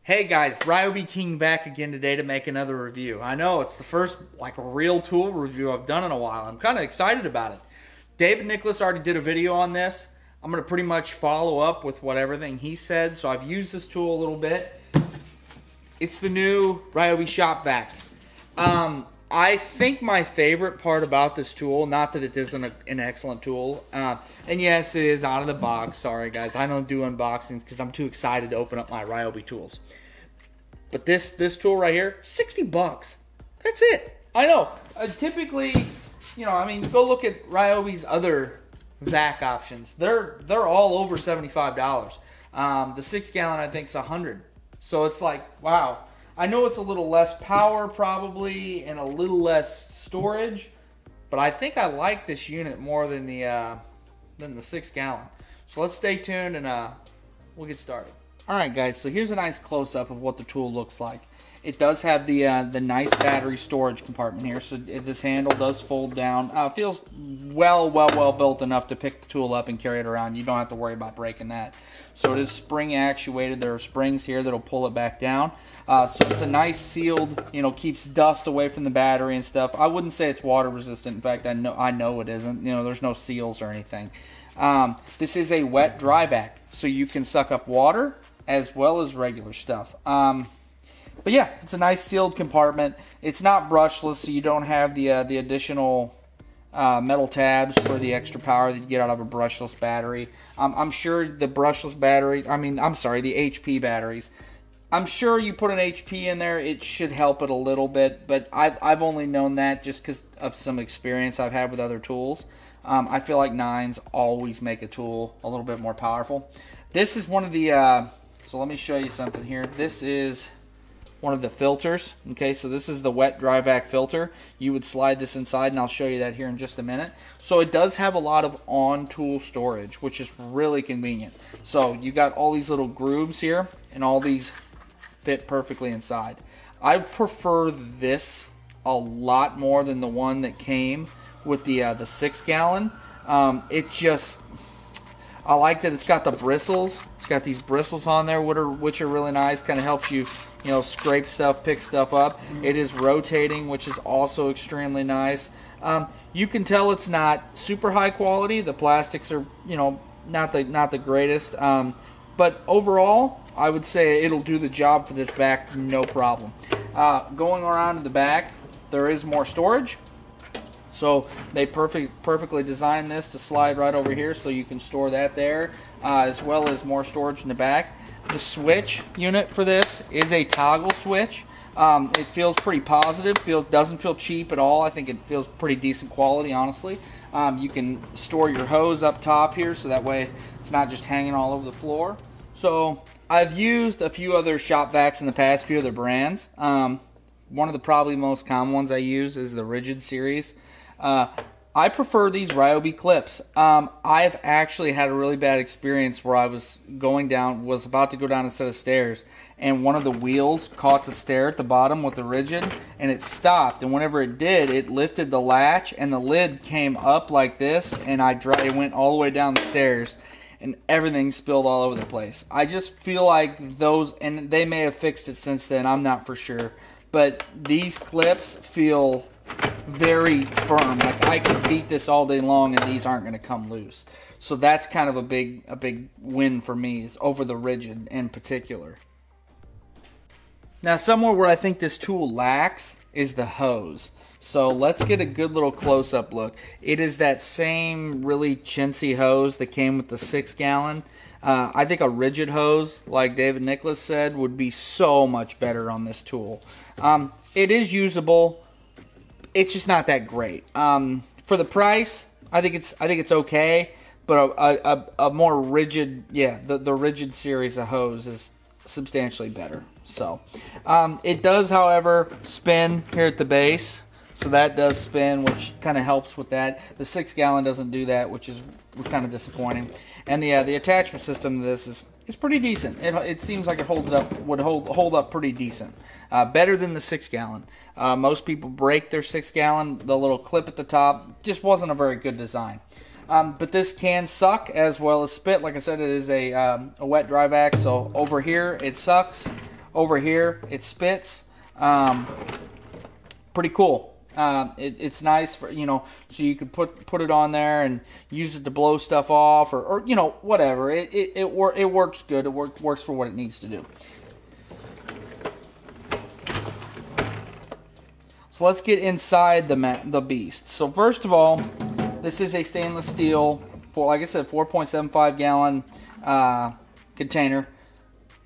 Hey guys, Ryobi King back again today to make another review. I know it's the first real tool review I've done in a while. I'm kind of excited about it. David Nicholas already did a video on this. I'm going to pretty much follow up with everything he said. So I've used this tool a little bit. It's the new Ryobi Shop Vac. I think my favorite part about this tool, not that it isn't an excellent tool, and yes, it is out of the box. Sorry guys, I don't do unboxings because I'm too excited to open up my Ryobi tools. But this tool right here, 60 bucks. That's it. I know. Typically, go look at Ryobi's other vac options. They're all over $75. The 6 gallon I think is $100. So it's like, wow. I know it's a little less power probably and a little less storage, but I think I like this unit more than the 6 gallon. So let's stay tuned and we'll get started. Alright guys, so here's a nice close-up of what the tool looks like. It does have the nice battery storage compartment here, so this handle does fold down. Feels well built enough to pick the tool up and carry it around. You don't have to worry about breaking that. So it is spring actuated. There are springs here that'll pull it back down. So it's a nice sealed, keeps dust away from the battery and stuff. I wouldn't say it's water resistant. In fact, I know it isn't. There's no seals or anything. This is a wet dry vac, so you can suck up water as well as regular stuff. But yeah, it's a nice sealed compartment. It's not brushless, so you don't have the additional metal tabs for the extra power that you get out of a brushless battery. I'm sure the brushless battery, the HP batteries, I'm sure you put an HP in there, it should help it a little bit, but I've only known that just because of some experience I've had with other tools. I feel like 9s always make a tool a little bit more powerful. This is one of the, so let me show you something here. This is one of the filters. Okay, so this is the wet dry vac filter. You would slide this inside, and I'll show you that here in just a minute. So it does have a lot of on-tool storage, which is really convenient. So you got all these little grooves here, and all these fit perfectly inside. I prefer this a lot more than the one that came with the 6 gallon. I like that it's got the bristles. It's got these bristles on there, which are really nice. Kind of helps you, scrape stuff, pick stuff up. It is rotating, which is also extremely nice. You can tell it's not super high quality. The plastics are, not the greatest. But overall, I would say it'll do the job for this vac, no problem. Going around to the back, there is more storage. So they perfectly designed this to slide right over here, so you can store that there, as well as more storage in the back. The switch unit for this is a toggle switch. It feels pretty positive. Doesn't feel cheap at all. I think it feels pretty decent quality, honestly. You can store your hose up top here, so that way it's not just hanging all over the floor. So I've used a few other shop vacs in the past, few other brands. One of the probably most common ones I use is the Rigid series. I prefer these Ryobi clips. I've actually had a really bad experience where I was about to go down a set of stairs, and one of the wheels caught the stair at the bottom with the Rigid, and it stopped. And whenever it did, it lifted the latch, and the lid came up like this, and it went all the way down the stairs, and everything spilled all over the place. I just feel like those, and they may have fixed it since then, I'm not for sure, but these clips feel very firm. Like I could beat this all day long and these aren't going to come loose. So that's kind of a big win for me, is over the Rigid in particular. Now somewhere where I think this tool lacks is the hose. So let's get a good little close-up look. It is that same really chintzy hose that came with the 6 gallon. I think a rigid hose, like David Nicholas said, would be so much better on this tool. It is usable. It's just not that great. For the price, I think it's okay, but a more rigid, the Rigid series of hose is substantially better. So it does, however, spin here at the base. So that does spin, which kind of helps with that. The 6 gallon doesn't do that, which is kind of disappointing. And the attachment system to this is pretty decent. It seems like it would hold up pretty decent. Better than the 6 gallon. Most people break their 6 gallon. The little clip at the top just wasn't a very good design. But this can suck as well as spit. Like I said, it is a wet dry vac. So over here it sucks. over here. It spits. Pretty cool. It's nice for, you know, so you can put it on there and use it to blow stuff off, or you know, whatever. It works good. It works for what it needs to do. So let's get inside the beast. So first of all, this is a stainless steel, like I said, 4.75 gallon container.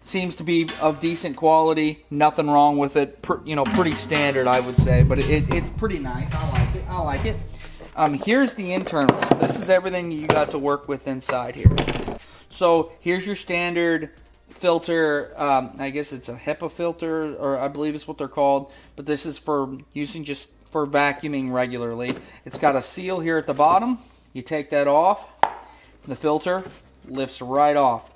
Seems to be of decent quality. Nothing wrong with it. You know, pretty standard, I would say. But it's pretty nice. I like it. Here's the internals. This is everything you got to work with inside here. So here's your standard filter. I guess it's a HEPA filter, or I believe it's what they're called. But this is for using just for vacuuming regularly. It's got a seal here at the bottom. You take that off. The filter lifts right off.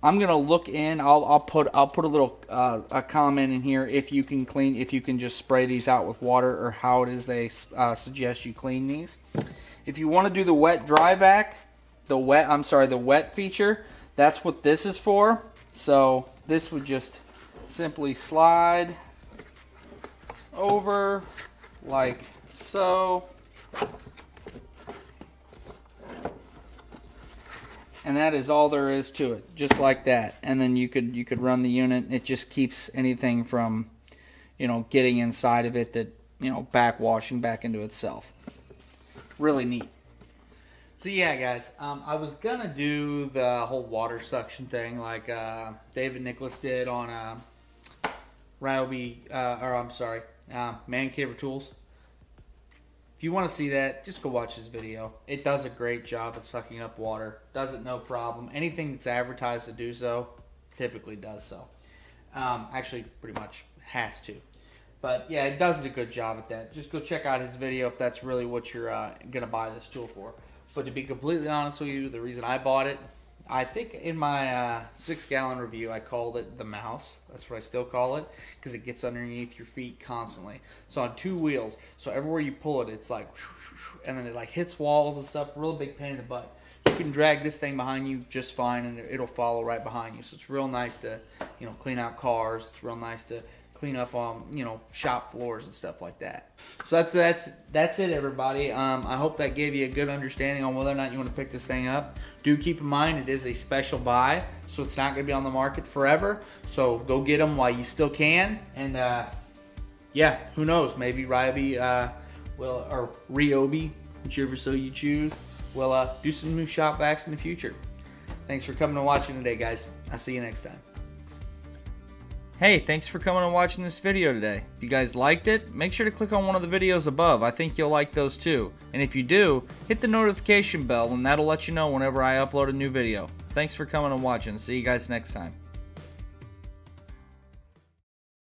I'm gonna look in. I'll put a little a comment in here if you can just spray these out with water, or how it is they suggest you clean these. If you want to do the wet dry vac, the wet feature, that's what this is for. So this would just simply slide over like so. And that is all there is to it, just like that. And then you could run the unit. It just keeps anything from, you know, getting inside of it, that, you know, backwashing back into itself. Really neat. So yeah, guys, I was gonna do the whole water suction thing like David Nicholas did on Ryobi, Man Caver Tools. If you want to see that, just go watch this video. It does a great job at sucking up water. Does it no problem. Anything that's advertised to do so typically does so. Actually, pretty much has to. But yeah, it does a good job at that. Just go check out his video if that's really what you're going to buy this tool for. But to be completely honest with you, the reason I bought it, I think in my 6-gallon review I called it the mouse. That's what I still call it, because it gets underneath your feet constantly. So on 2 wheels, so everywhere you pull it, it's like, and then it like hits walls and stuff. Real big pain in the butt. You can drag this thing behind you just fine, and it'll follow right behind you. So it's real nice to, you know, clean out cars. It's real nice to clean up you know, shop floors and stuff like that. So that's it, everybody. I hope that gave you a good understanding on whether or not you want to pick this thing up. Do keep in mind it is a special buy, so it's not going to be on the market forever. So go get them while you still can. And yeah, who knows? Maybe Ryobi or Ryobi, whichever so you choose, will do some new shop vacs in the future. Thanks for coming and watching today, guys. I'll see you next time. Hey, thanks for coming and watching this video today. If you guys liked it, make sure to click on one of the videos above. I think you'll like those too. And if you do, hit the notification bell and that'll let you know whenever I upload a new video. Thanks for coming and watching. See you guys next time.